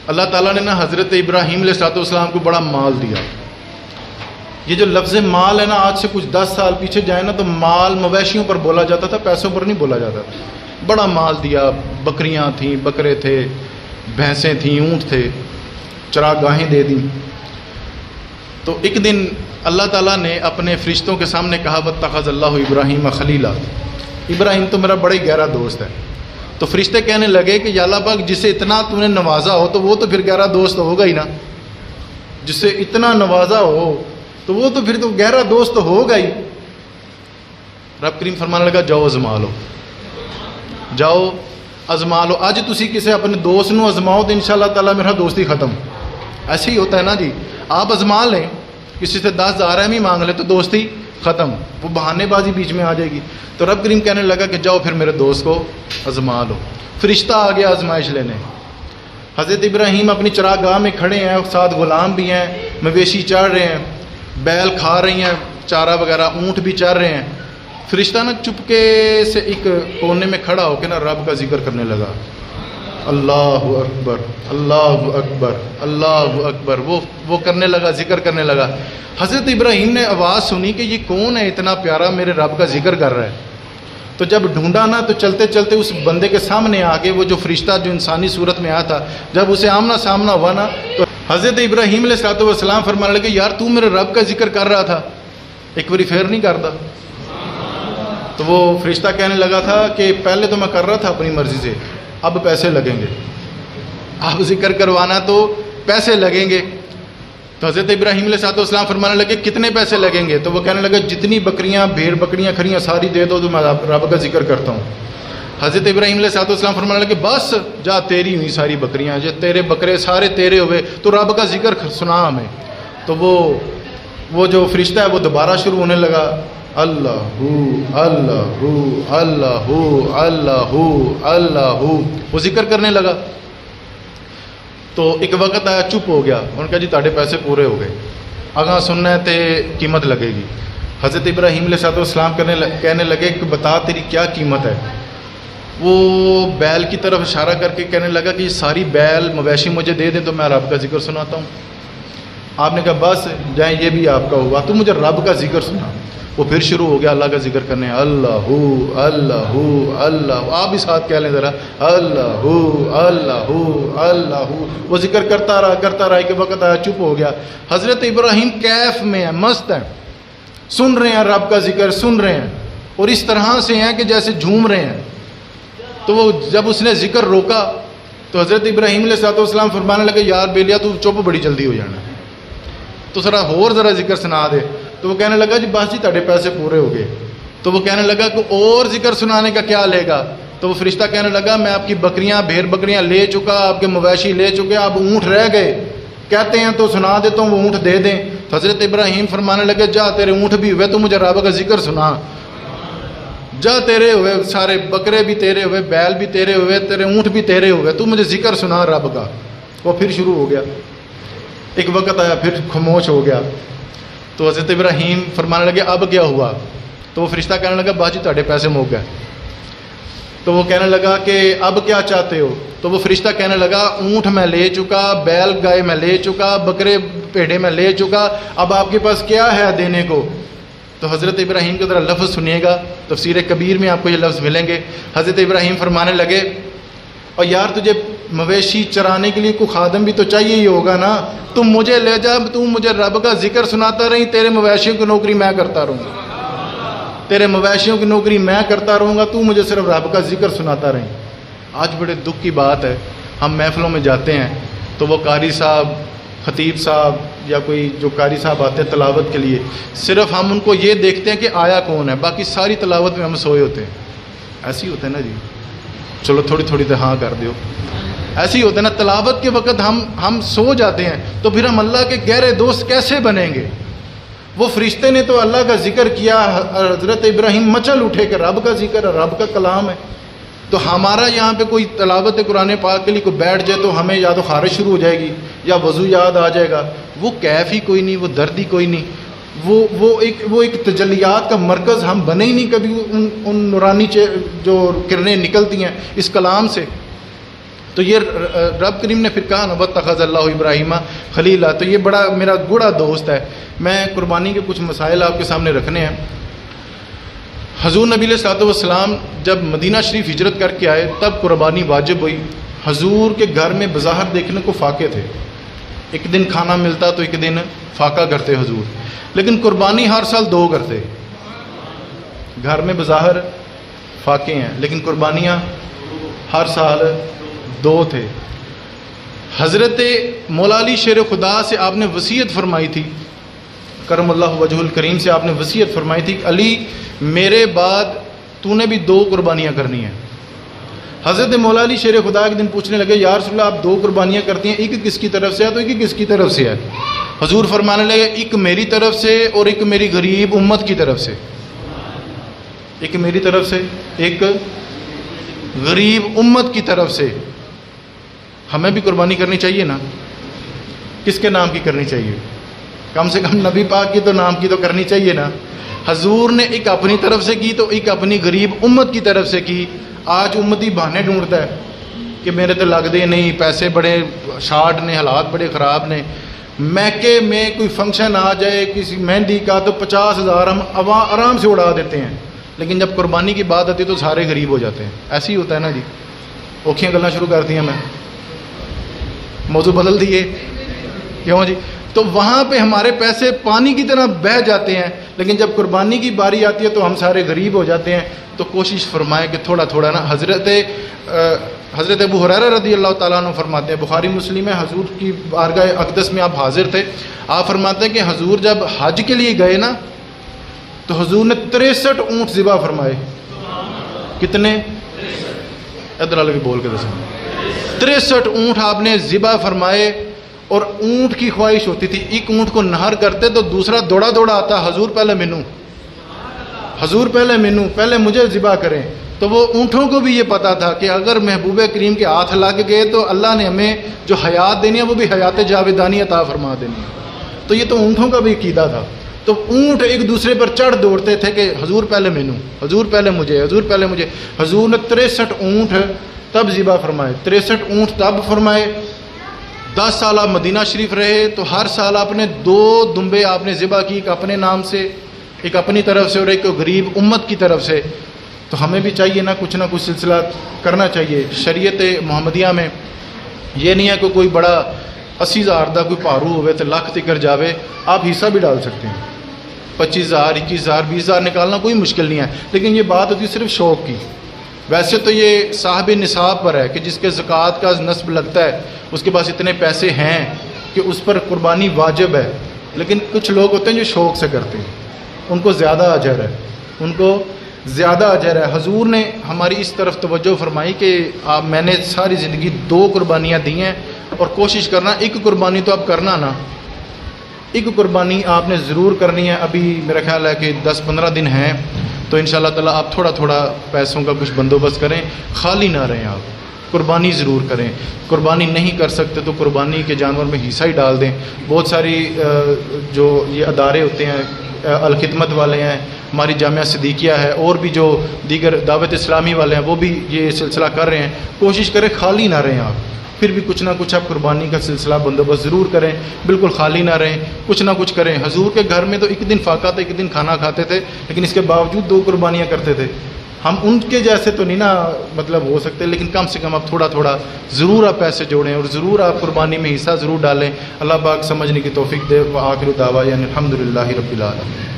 اللہ تعالیٰ نے نا حضرت ابراہیم علیہ السلام کو بڑا مال دیا. یہ جو لفظ مال ہے نا، آج سے کچھ 10 سال پیچھے جائیں نا تو مال مویشیوں پر بولا جاتا تھا، پیسوں پر نہیں بولا جاتا تھا. بڑا مال دیا، بکریاں تھیں، بکرے تھے، بھینسیں تھیں، اونٹ تھے، چراگاہیں دے دیں. تو ایک دن اللہ تعالیٰ نے اپنے فرشتوں کے سامنے کہا واتخذ اللہ ابراہیم خلیلا، ابراہیم تو میرا بڑا ہی گہرا دوست ہے. تو فرشتے کہنے لگے کہ یا اللہ پاک جسے اتنا تو نے نوازا ہو تو وہ تو پھر گہرا دوست ہوگا ہی نا، جسے اتنا نوازا ہو تو وہ تو پھر تو گہرا دوست ہوگا ہی. رب کریم فرمانے لگا جاؤ ازما لو، جاؤ ازما لو. اج تسی کسی اپنے دوست نو ازماؤ تو انشاءاللہ تعالیٰ میرا دوستی ختم. ایسے ہی ہوتا ہے نا جی، آپ ازما لیں، کسی سے 10,000 ہی مانگ لیں تو دوستی ختم، وہ بہانے بازی بیچ میں آ جائے گی. تو رب کریم کہنے لگا کہ جاؤ پھر میرے دوست کو ازما لو. فرشتہ آ گیا آزمائش لینے. حضرت ابراہیم اپنی چراگاہ میں کھڑے ہیں، ساتھ غلام بھی ہیں، مویشی چڑھ رہے ہیں، بیل کھا رہی ہیں چارہ وغیرہ، اونٹ بھی چر رہے ہیں. فرشتہ نا چپکے سے ایک کونے میں کھڑا ہو کے نا رب کا ذکر کرنے لگا، اللہ اکبر اللہ اکبر اللہ اکبر. وہ کرنے لگا، ذکر کرنے لگا. حضرت ابراہیم نے آواز سنی کہ یہ کون ہے اتنا پیارا میرے رب کا ذکر کر رہا ہے. تو جب ڈھونڈا نا تو چلتے چلتے اس بندے کے سامنے آ کے وہ جو فرشتہ جو انسانی صورت میں آیا تھا، جب اسے آمنا سامنا ہوا نا تو حضرت ابراہیم علیہ السلام فرمانے لگے یار تو میرے رب کا ذکر کر رہا تھا، ایک باری پھر نہیں کرتا. تو وہ فرشتہ کہنے لگا تھا کہ پہلے تو میں کر رہا تھا اپنی مرضی سے، اب پیسے لگیں گے، اب ذکر کروانا تو پیسے لگیں گے. تو حضرت ابراہیم علیہ السلام فرمانے لگے کتنے پیسے لگیں گے؟ تو وہ کہنے لگا جتنی بکریاں بھیڑ بکریاں کھڑیاں ساری دے دو تو میں رب کا ذکر کرتا ہوں. حضرت ابراہیم علیہ السلام فرمانے لگے بس جا تیری ہوئی ساری بکریاں، جو تیرے بکرے سارے تیرے ہوئے، تو رب کا ذکر سنا ہمیں. تو وہ جو فرشتہ ہے وہ دوبارہ شروع ہونے لگا، اللہ اللہ اللہ اللہ اللہ، وہ ذکر کرنے لگا. تو ایک وقت آیا چپ ہو گیا، انہوں نے کہا جی تاڑے پیسے پورے ہو گئے، اگاں سننا ہے تے قیمت لگے گی. حضرت ابراہیم علیہ السلام کہنے لگے کہ بتا تیری کیا قیمت ہے. وہ بیل کی طرف اشارہ کر کے کہنے لگا کہ یہ ساری بیل مویشی مجھے دے دیں تو میں رب کا ذکر سناتا ہوں. آپ نے کہا بس جائیں یہ بھی آپ کا ہوا، تو مجھے رب کا ذکر سنا. وہ پھر شروع ہو گیا اللہ کا ذکر کرنے، اللہ اللہ اللہ. آپ بھی ساتھ کہہ لیں ذرا، اللہ اللہ اللہ. وہ ذکر کرتا رہا کہ وقت آیا چپ ہو گیا. حضرت ابراہیم کیف میں ہیں، مست ہیں، سن رہے ہیں رب کا ذکر، سن رہے ہیں اور اس طرح سے ہیں کہ جیسے جھوم رہے ہیں. تو وہ جب اس نے ذکر روکا تو حضرت ابراہیم علیہ السلام فرمانے لگے یار بیلیا تو چپ بڑی جلدی ہو جانا، تو ذرا ذکر سنا دے. تو وہ کہنے لگا جی بس جی تاڑے پیسے پورے ہو گئے. تو وہ کہنے لگا کہ اور ذکر سنانے کا کیا لے گا؟ تو وہ فرشتہ کہنے لگا میں آپ کی بکریاں بھیڑ بکریاں لے چکا، آپ کے مویشی لے چکے، اب اونٹ رہ گئے، کہتے ہیں تو سنا دیتا ہوں وہ اونٹ دے دیں. تو حضرت ابراہیم فرمانے لگے جا تیرے اونٹ بھی ہوئے تو مجھے رب کا ذکر سنا، جا تیرے ہوئے سارے بکرے بھی تیرے ہوئے، بیل بھی تیرے ہوئے، تیرے اونٹ بھی تیرے ہوئے، تو مجھے ذکر سنا رب کا. وہ پھر شروع ہو گیا. ایک وقت آیا پھر خاموش ہو گیا. تو حضرت ابراہیم فرمانے لگے اب کیا ہوا؟ تو وہ فرشتہ کہنے لگا باجی تاڑے پیسے مک گئے. تو وہ کہنے لگا کہ اب کیا چاہتے ہو؟ تو وہ فرشتہ کہنے لگا اونٹ میں لے چکا، بیل گائے میں لے چکا، بکرے پیڑے میں لے چکا، اب آپ کے پاس کیا ہے دینے کو؟ تو حضرت ابراہیم کے ذرا لفظ سنیے گا، تفسیر کبیر میں آپ کو یہ لفظ ملیں گے. حضرت ابراہیم فرمانے لگے اور یار تجھے مویشی چرانے کے لیے کوئی خادم بھی تو چاہیے ہی ہوگا نا، تم مجھے لے جا، تم مجھے رب کا ذکر سناتا رہی، تیرے مویشیوں کی نوکری میں کرتا رہوں گا، تیرے مویشیوں کی نوکری میں کرتا رہوں گا، تو مجھے صرف رب کا ذکر سناتا رہی. آج بڑے دکھ کی بات ہے، ہم محفلوں میں جاتے ہیں تو وہ قاری صاحب، خطیب صاحب یا کوئی جو قاری صاحب آتے ہیں تلاوت کے لیے، صرف ہم ان کو یہ دیکھتے ہیں کہ آیا کون ہے، باقی ساری تلاوت میں ہم سوئے ہوتے ہیں. ایسے ہی ہوتا ہے نا جی، چلو تھوڑی تھوڑی دیر ہاں کر دیو. ایسے ہی ہوتا ہے نا، تلاوت کے وقت ہم سو جاتے ہیں تو پھر ہم اللہ کے گہرے دوست کیسے بنیں گے؟ وہ فرشتے نے تو اللہ کا ذکر کیا، حضرت ابراہیم مچل اٹھے کہ رب کا ذکر ہے، رب کا کلام ہے. تو ہمارا یہاں پہ کوئی تلاوت قرآن پاک کے لیے کوئی بیٹھ جائے تو ہمیں یا تو خارش شروع ہو جائے گی یا وضو یاد آ جائے گا. وہ کیف ہی کوئی نہیں، وہ درد ہی کوئی نہیں، وہ ایک تجلیات کا مرکز ہم بنے ہی نہیں کبھی. ان نورانی جو کرنیں نکلتی ہیں اس کلام سے. تو یہ رب کریم نے پھر کہا نا واتخذ اللہ ابراہیم خلیلا، تو یہ بڑا میرا گوڑا دوست ہے۔ میں قربانی کے کچھ مسائل آپ کے سامنے رکھنے ہیں۔ حضور نبی علیہ الصلوۃ والسلام جب مدینہ شریف ہجرت کر کے آئے تب قربانی واجب ہوئی۔ حضور کے گھر میں بظاہر دیکھنے کو فاقے تھے، ایک دن کھانا ملتا تو ایک دن فاقہ کرتے حضور، لیکن قربانی ہر سال 2 کرتے۔ گھر میں بظاہر فاقے ہیں لیکن قربانیاں ہر سال 2 تھے۔ حضرت مولا علی شیر خدا سے آپ نے وصیت فرمائی تھی، کرم اللہ وجہ الکریم سے آپ نے وصیت فرمائی تھی کہ علی میرے بعد تو نے بھی 2 قربانیاں کرنی ہیں۔ حضرت مولا علی شیر خدا ایک دن پوچھنے لگے یا رسول اللہ آپ 2 قربانیاں کرتی ہیں، ایک کس کی طرف سے ہے؟ تو ایک کس کی طرف سے ہے؟ حضور فرمانے لگے ایک میری طرف سے اور ایک میری غریب امت کی طرف سے، ایک میری طرف سے ایک غریب امت کی طرف سے۔ ہمیں بھی قربانی کرنی چاہیے نا، کس کے نام کی کرنی چاہیے؟ کم سے کم نبی پاک کی تو نام کی تو کرنی چاہیے نا۔ حضور نے ایک اپنی طرف سے کی تو ایک اپنی غریب امت کی طرف سے کی۔ آج امتی بہانے ڈھونڈتا ہے کہ میرے تو لگ دے نہیں، پیسے بڑے شارٹ نے، حالات بڑے خراب نے، میکے میں کوئی فنکشن آ جائے کسی مہندی کا تو 50,000 ہم آرام سے اڑا دیتے ہیں، لیکن جب قربانی کی بات آتی تو سارے غریب ہو جاتے ہیں۔ ایسے ہی ہوتا ہے نا جی، اوکھیاں گلنا شروع کر دیا، میں موضوع بدل دیے کیوں جی؟ تو وہاں پہ ہمارے پیسے پانی کی طرح بہہ جاتے ہیں، لیکن جب قربانی کی باری آتی ہے تو ہم سارے غریب ہو جاتے ہیں۔ تو کوشش فرمائے کہ تھوڑا تھوڑا نا، حضرت ابو ہریرہ رضی اللہ تعالیٰ عنہ فرماتے ہیں، بخاری مسلم ہے، حضور کی بارگاہ اقدس میں آپ حاضر تھے، آپ فرماتے ہیں کہ حضور جب حج کے لیے گئے نا تو حضور نے 63 اونٹ ذبح فرمائے۔ کتنے؟ ادھر والے بھی بول کے دسیں۔ 63 اونٹ آپ نے ذبح فرمائے، اور اونٹ کی خواہش ہوتی تھی ایک اونٹ کو نہر کرتے تو دوسرا دوڑا دوڑا آتا، حضور پہلے مینو، حضور پہلے مینو، پہلے مجھے ذبح کریں۔ تو وہ اونٹوں کو بھی یہ پتا تھا کہ اگر محبوب کریم کے ہاتھ لگ گئے تو اللہ نے ہمیں جو حیات دینی ہے وہ بھی حیات جاویدانی عطا فرما دینی ہے۔ تو یہ تو اونٹوں کا بھی عقیدہ تھا۔ تو اونٹ ایک دوسرے پر چڑھ دوڑتے تھے کہ حضور پہلے مینو، حضور پہلے مجھے، حضور پہلے مجھے۔ حضور نے 63 اونٹ تب ذبح فرمائے، 63 اونٹ تب فرمائے۔ 10 سال آپ مدینہ شریف رہے تو ہر سال آپ نے 2 دمبے آپ نے ذبح کی، ایک اپنے نام سے، ایک اپنی طرف سے اور ایک غریب امت کی طرف سے۔ تو ہمیں بھی چاہیے نا کچھ نہ کچھ سلسلہ کرنا چاہیے۔ شریعت محمدیہ میں یہ نہیں ہے کہ کوئی بڑا 80,000 دا کوئی پارو ہوئے تو لاکھ تکر جاوے، آپ حصہ بھی ڈال سکتے ہیں، 25,000 21,000 20,000 نکالنا کوئی مشکل نہیں ہے، لیکن یہ بات ہوتی ہے صرف شوق کی۔ ویسے تو یہ صاحب نصاب پر ہے کہ جس کے زکوٰۃ کا نصب لگتا ہے اس کے پاس اتنے پیسے ہیں کہ اس پر قربانی واجب ہے، لیکن کچھ لوگ ہوتے ہیں جو شوق سے کرتے ہیں، ان کو زیادہ اجر ہے، ان کو زیادہ اجر ہے۔ حضور نے ہماری اس طرف توجہ فرمائی کہ میں نے ساری زندگی 2 قربانیاں دی ہیں، اور کوشش کرنا ایک قربانی تو اب کرنا نا، ایک قربانی آپ نے ضرور کرنی ہے۔ ابھی میرا خیال ہے کہ 10-15 دن ہیں، تو انشاءاللہ تعالیٰ آپ تھوڑا تھوڑا پیسوں کا کچھ بندوبست کریں، خالی نہ رہیں، آپ قربانی ضرور کریں۔ قربانی نہیں کر سکتے تو قربانی کے جانور میں حصہ ہی ڈال دیں۔ بہت ساری جو یہ ادارے ہوتے ہیں، الخدمت والے ہیں، ہماری جامعہ صدیقیہ ہے، اور بھی جو دیگر دعوت اسلامی والے ہیں وہ بھی یہ سلسلہ کر رہے ہیں۔ کوشش کریں خالی نہ رہیں، آپ پھر بھی کچھ نہ کچھ آپ قربانی کا سلسلہ بندوبست ضرور کریں، بالکل خالی نہ رہیں، کچھ نہ کچھ کریں۔ حضور کے گھر میں تو ایک دن فاقہ تھا، ایک دن کھانا کھاتے تھے، لیکن اس کے باوجود 2 قربانیاں کرتے تھے۔ ہم ان کے جیسے تو نہیں نا مطلب ہو سکتے، لیکن کم سے کم آپ تھوڑا تھوڑا ضرور آپ پیسے جوڑیں اور ضرور آپ قربانی میں حصہ ضرور ڈالیں۔ اللہ پاک سمجھنے کی توفیق دے۔ وآخر دعوانا الحمدللہ رب العالمین۔